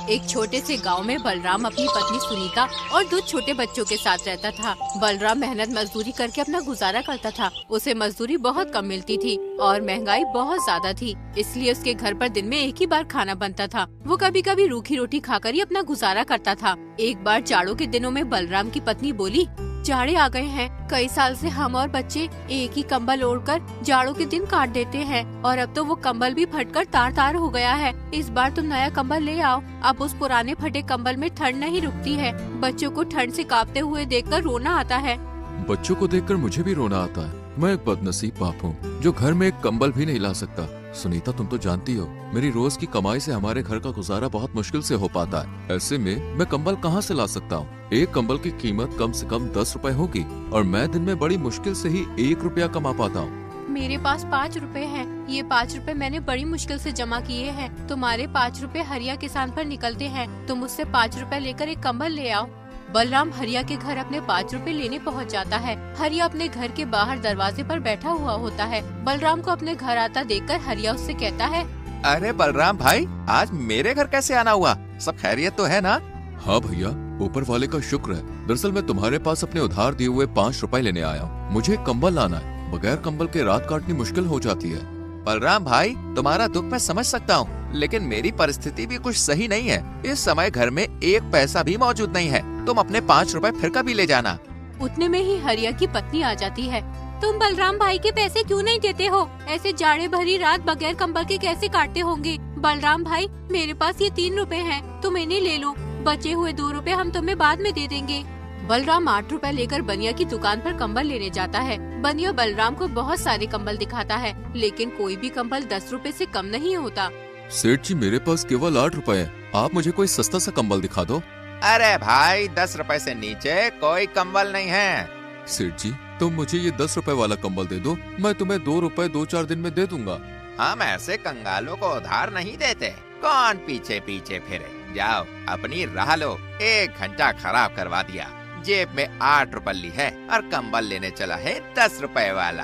एक छोटे से गांव में बलराम अपनी पत्नी सुनीता और दो छोटे बच्चों के साथ रहता था। बलराम मेहनत मजदूरी करके अपना गुजारा करता था। उसे मजदूरी बहुत कम मिलती थी और महंगाई बहुत ज्यादा थी, इसलिए उसके घर पर दिन में एक ही बार खाना बनता था। वो कभी कभी रूखी रोटी खाकर ही अपना गुजारा करता था। एक बार जाड़ों के दिनों में बलराम की पत्नी बोली, जाड़े आ गए हैं। कई साल से हम और बच्चे एक ही कंबल ओढ़कर जाड़ों के दिन काट देते हैं और अब तो वो कंबल भी फटकर तार तार हो गया है। इस बार तुम नया कंबल ले आओ। अब उस पुराने फटे कंबल में ठंड नहीं रुकती है। बच्चों को ठंड से कांपते हुए देखकर रोना आता है। बच्चों को देखकर मुझे भी रोना आता है। मैं एक बदनसीब बाप हूँ जो घर में एक कंबल भी नहीं ला सकता। सुनीता, तुम तो जानती हो मेरी रोज की कमाई से हमारे घर का गुजारा बहुत मुश्किल से हो पाता है। ऐसे में मैं कंबल कहाँ से ला सकता हूँ? एक कंबल की कीमत कम से कम 10 रुपए होगी और मैं दिन में बड़ी मुश्किल से ही 1 रुपया कमा पाता हूँ। मेरे पास 5 रुपए हैं। ये 5 रुपए मैंने बड़ी मुश्किल से जमा किए हैं। तुम्हारे 5 रुपए हरिया किसान पर निकलते हैं। तुम उससे 5 रुपए लेकर एक कंबल ले आओ। बलराम हरिया के घर अपने 5 रुपए लेने पहुंच जाता है। हरिया अपने घर के बाहर दरवाजे पर बैठा हुआ होता है। बलराम को अपने घर आता देखकर हरिया उससे कहता है, अरे बलराम भाई, आज मेरे घर कैसे आना हुआ? सब खैरियत तो है ना? हाँ भैया, ऊपर वाले का शुक्र है। दरअसल मैं तुम्हारे पास अपने उधार दिए हुए 5 रुपए लेने आया हूँ। मुझे एक कंबल लाना है। बगैर कंबल के रात काटनी मुश्किल हो जाती है। बलराम भाई, तुम्हारा दुख मैं समझ सकता हूँ, लेकिन मेरी परिस्थिति भी कुछ सही नहीं है। इस समय घर में 1 पैसा भी मौजूद नहीं है। तुम अपने 5 रुपए फिर कभी ले जाना। उतने में ही हरिया की पत्नी आ जाती है। तुम बलराम भाई के पैसे क्यों नहीं देते हो? ऐसे जाड़े भरी रात बगैर कंबल के कैसे काटते होंगे? बलराम भाई, मेरे पास ये 3 रुपए हैं, तुम इन्हें ले लो। बचे हुए 2 रुपए हम तुम्हें बाद में दे देंगे। बलराम 8 रुपए लेकर बनिया की दुकान पर कंबल लेने जाता है। बनिया बलराम को बहुत सारे कंबल दिखाता है, लेकिन कोई भी कंबल 10 रुपए से कम नहीं होता। सेठ जी, मेरे पास केवल 8 रुपए है। आप मुझे कोई सस्ता सा कंबल दिखा दो। अरे भाई, 10 रुपए से नीचे कोई कंबल नहीं है। सेठ जी, तुम मुझे ये 10 रुपए वाला कंबल दे दो, मैं तुम्हें 2 रुपए 2-4 दिन में दे दूंगा। हम ऐसे कंगालों को उधार नहीं देते। कौन पीछे पीछे फिरे? जाओ अपनी राह लो। 1 घंटा खराब करवा दिया। जेब में 8 रुपए ली है और कंबल लेने चला है 10 रुपए वाला।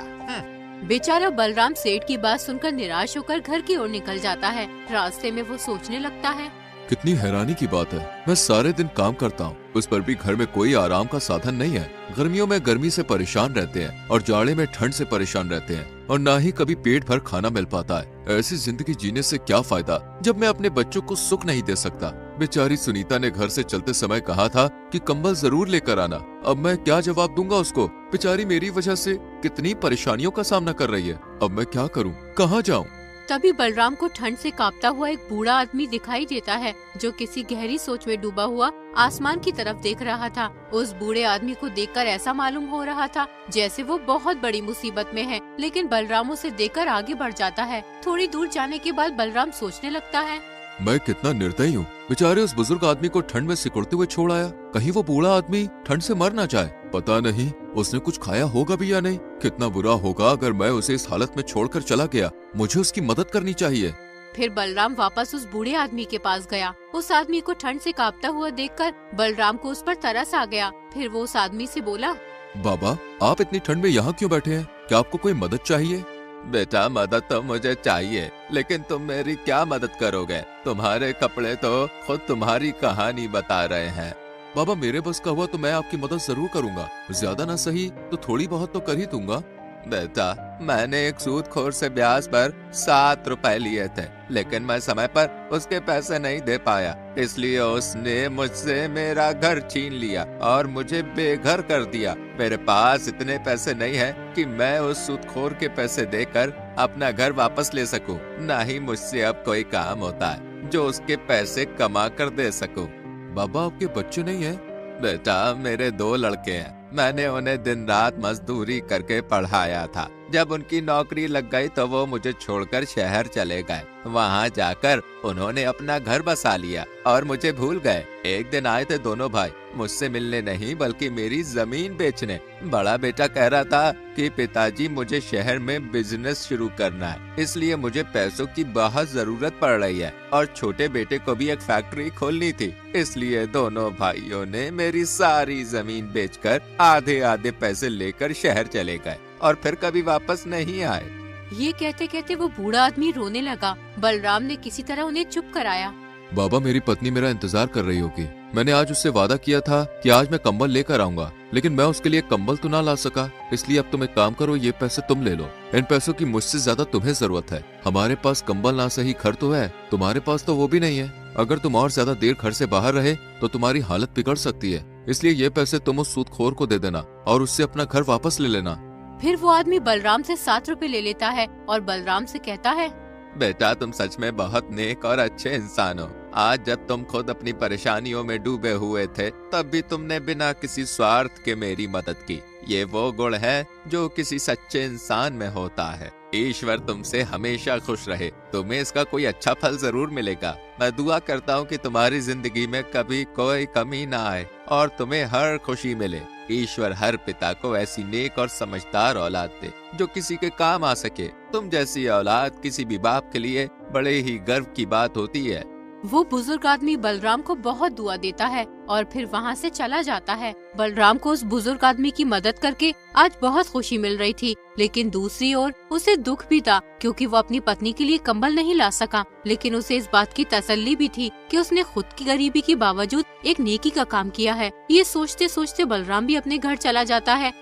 बेचारा बलराम सेठ की बात सुनकर निराश होकर घर की ओर निकल जाता है। रास्ते में वो सोचने लगता है, कितनी हैरानी की बात है। मैं सारे दिन काम करता हूँ, उस पर भी घर में कोई आराम का साधन नहीं है। गर्मियों में गर्मी से परेशान रहते हैं और जाड़े में ठंड से परेशान रहते हैं और ना ही कभी पेट भर खाना मिल पाता है। ऐसी जिंदगी जीने से क्या फायदा जब मैं अपने बच्चों को सुख नहीं दे सकता। बेचारी सुनीता ने घर से चलते समय कहा था कि कंबल जरूर लेकर आना। अब मैं क्या जवाब दूंगा उसको? बेचारी मेरी वजह से कितनी परेशानियों का सामना कर रही है। अब मैं क्या करूं? कहाँ जाऊं? तभी बलराम को ठंड से कांपता हुआ एक बूढ़ा आदमी दिखाई देता है, जो किसी गहरी सोच में डूबा हुआ आसमान की तरफ देख रहा था। उस बूढ़े आदमी को देखकर ऐसा मालूम हो रहा था जैसे वो बहुत बड़ी मुसीबत में है, लेकिन बलराम उसे देखकर आगे बढ़ जाता है। थोड़ी दूर जाने के बाद बलराम सोचने लगता है, मैं कितना निर्दयी हूँ। बेचारे उस बुजुर्ग आदमी को ठंड में सिकुड़ते हुए छोड़ आया। कहीं वो बूढ़ा आदमी ठंड से मर ना जाए। पता नहीं उसने कुछ खाया होगा भी या नहीं। कितना बुरा होगा अगर मैं उसे इस हालत में छोड़कर चला गया। मुझे उसकी मदद करनी चाहिए। फिर बलराम वापस उस बूढ़े आदमी के पास गया। उस आदमी को ठंड से कांपता हुआ देखकर बलराम को उस पर तरस आ गया। फिर वो उस आदमी से बोला, बाबा, आप इतनी ठंड में यहाँ क्यों बैठे हैं? क्या आपको कोई मदद चाहिए? बेटा, मदद तो मुझे चाहिए, लेकिन तुम मेरी क्या मदद करोगे? तुम्हारे कपड़े तो खुद तुम्हारी कहानी बता रहे हैं। बाबा, मेरे बस का हुआ तो मैं आपकी मदद जरूर करूंगा। ज्यादा ना सही तो थोड़ी बहुत तो कर ही दूंगा। बेटा, मैंने एक सूदखोर से ब्याज पर 7 रुपए लिए थे, लेकिन मैं समय पर उसके पैसे नहीं दे पाया, इसलिए उसने मुझसे मेरा घर छीन लिया और मुझे बेघर कर दिया। मेरे पास इतने पैसे नहीं है कि मैं उस सूदखोर के पैसे देकर अपना घर वापस ले सकूं। ना ही मुझसे अब कोई काम होता है जो उसके पैसे कमा कर दे सकूं। बाबा, आपके बच्चे नहीं है? बेटा, मेरे 2 लड़के हैं। मैंने उन्हें दिन रात मजदूरी करके पढ़ाया था। जब उनकी नौकरी लग गई तो वो मुझे छोड़कर शहर चले गए। वहाँ जाकर उन्होंने अपना घर बसा लिया और मुझे भूल गए। एक दिन आए थे दोनों भाई, मुझसे मिलने नहीं बल्कि मेरी जमीन बेचने। बड़ा बेटा कह रहा था कि पिताजी, मुझे शहर में बिजनेस शुरू करना है, इसलिए मुझे पैसों की बहुत जरूरत पड़ रही है, और छोटे बेटे को भी एक फैक्ट्री खोलनी थी। इसलिए दोनों भाइयों ने मेरी सारी जमीन बेचकर आधे आधे पैसे लेकर शहर चले गए और फिर कभी वापस नहीं आए। ये कहते कहते वो बूढ़ा आदमी रोने लगा। बलराम ने किसी तरह उन्हें चुप कराया। बाबा, मेरी पत्नी मेरा इंतजार कर रही होगी। मैंने आज उससे वादा किया था कि आज मैं कंबल लेकर आऊंगा, लेकिन मैं उसके लिए कंबल तो ना ला सका। इसलिए अब तुम एक काम करो, ये पैसे तुम ले लो। इन पैसों की मुझसे ज्यादा तुम्हें जरूरत है। हमारे पास कंबल ना सही घर तो है, तुम्हारे पास तो वो भी नहीं है। अगर तुम और ज्यादा देर घर से बाहर रहे तो तुम्हारी हालत बिगड़ सकती है। इसलिए ये पैसे तुम उस सूदखोर को दे देना और उससे अपना घर वापस ले लेना। फिर वो आदमी बलराम से 7 रुपए ले लेता है और बलराम से कहता है, बेटा, तुम सच में बहुत नेक और अच्छे इंसान हो। आज जब तुम खुद अपनी परेशानियों में डूबे हुए थे, तब भी तुमने बिना किसी स्वार्थ के मेरी मदद की। ये वो गुण है जो किसी सच्चे इंसान में होता है। ईश्वर तुमसे हमेशा खुश रहे। तुम्हें इसका कोई अच्छा फल जरूर मिलेगा। मैं दुआ करता हूँ कि तुम्हारी जिंदगी में कभी कोई कमी ना आए और तुम्हें हर खुशी मिले। ईश्वर हर पिता को ऐसी नेक और समझदार औलाद दे जो किसी के काम आ सके। तुम जैसी औलाद किसी भी बाप के लिए बड़े ही गर्व की बात होती है। वो बुजुर्ग आदमी बलराम को बहुत दुआ देता है और फिर वहाँ से चला जाता है। बलराम को उस बुजुर्ग आदमी की मदद करके आज बहुत खुशी मिल रही थी, लेकिन दूसरी ओर उसे दुख भी था क्योंकि वो अपनी पत्नी के लिए कंबल नहीं ला सका। लेकिन उसे इस बात की तसल्ली भी थी कि उसने खुद की गरीबी के बावजूद एक नेकी का काम किया है। ये सोचते सोचते बलराम भी अपने घर चला जाता है।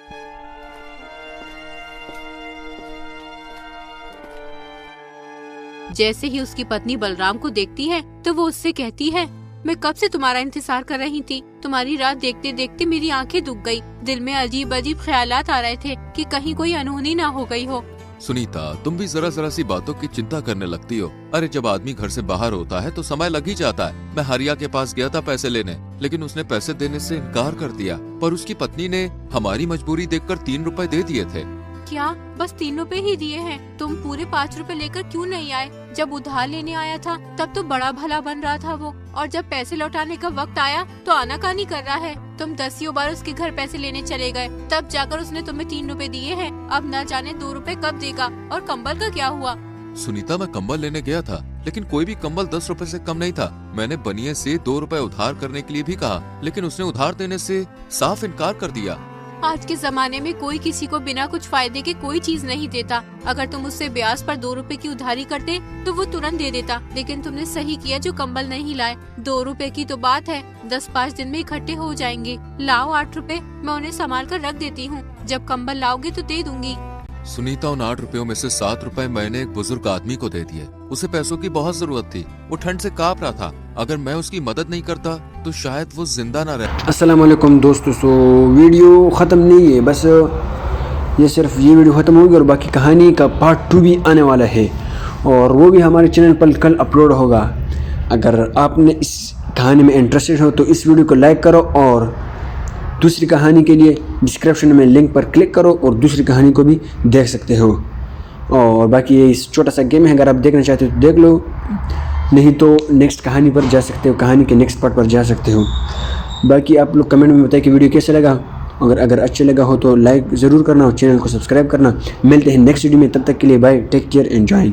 जैसे ही उसकी पत्नी बलराम को देखती है तो वो उससे कहती है, मैं कब से तुम्हारा इंतजार कर रही थी। तुम्हारी रात देखते देखते मेरी आंखें दुख गई। दिल में अजीब अजीब ख्यालात आ रहे थे कि कहीं कोई अनहोनी ना हो गई हो। सुनीता, तुम भी जरा सी बातों की चिंता करने लगती हो। अरे जब आदमी घर से बाहर होता है तो समय लग ही जाता है। मैं हरिया के पास गया था पैसे लेने, लेकिन उसने पैसे देने से इनकार कर दिया। पर उसकी पत्नी ने हमारी मजबूरी देखकर 3 रुपए दे दिए थे। क्या बस 3 रुपए ही दिए हैं? तुम पूरे 5 रुपए लेकर क्यों नहीं आए? जब उधार लेने आया था तब तो बड़ा भला बन रहा था वो, और जब पैसे लौटाने का वक्त आया तो आनाकानी कर रहा है। तुम 10 बार उसके घर पैसे लेने चले गए, तब जाकर उसने तुम्हें 3 रुपए दिए हैं। अब न जाने 2 रुपए कब देगा। और कंबल का क्या हुआ? सुनीता, मैं कंबल लेने गया था, लेकिन कोई भी कंबल 10 रुपए से कम नहीं था। मैंने बनिए से 2 रुपए उधार करने के लिए भी कहा, लेकिन उसने उधार देने से साफ इनकार कर दिया। आज के जमाने में कोई किसी को बिना कुछ फायदे के कोई चीज नहीं देता। अगर तुम उससे ब्याज पर 2 रुपए की उधारी करते तो वो तुरंत दे देता, लेकिन तुमने सही किया जो कंबल नहीं लाए। 2 रुपए की तो बात है, 10-5 दिन में इकट्ठे हो जाएंगे। लाओ 8 रुपए, मैं उन्हें संभाल कर रख देती हूँ। जब कंबल लाओगे तो दे दूंगी। सुनीता, उन 8 रुपयों में से 7 रुपए मैंने एक बुजुर्ग आदमी को दे दिए। उसे पैसों की बहुत जरूरत थी, वो ठंड से कांप रहा था। अगर मैं उसकी मदद नहीं करता तो शायद वो जिंदा ना रहे। अस्सलाम वालेकुम दोस्तों। सो वीडियो ख़त्म नहीं है, बस ये सिर्फ ये वीडियो ख़त्म होगी और बाकी कहानी का पार्ट 2 भी आने वाला है और वो भी हमारे चैनल पर कल अपलोड होगा। अगर आपने इस कहानी में इंटरेस्टेड हो तो इस वीडियो को लाइक करो और दूसरी कहानी के लिए डिस्क्रिप्शन में लिंक पर क्लिक करो और दूसरी कहानी को भी देख सकते हो। और बाकी ये इस छोटा सा गेम है, अगर आप देखना चाहते हो तो देख लो, नहीं तो नेक्स्ट कहानी पर जा सकते हो, कहानी के नेक्स्ट पार्ट पर जा सकते हो। बाकी आप लोग कमेंट में बताएं कि वीडियो कैसे लगा। अगर अच्छा लगा हो तो लाइक ज़रूर करना और चैनल को सब्सक्राइब करना। मिलते हैं नेक्स्ट वीडियो में, तब तक के लिए बाय, टेक केयर, एंजॉय।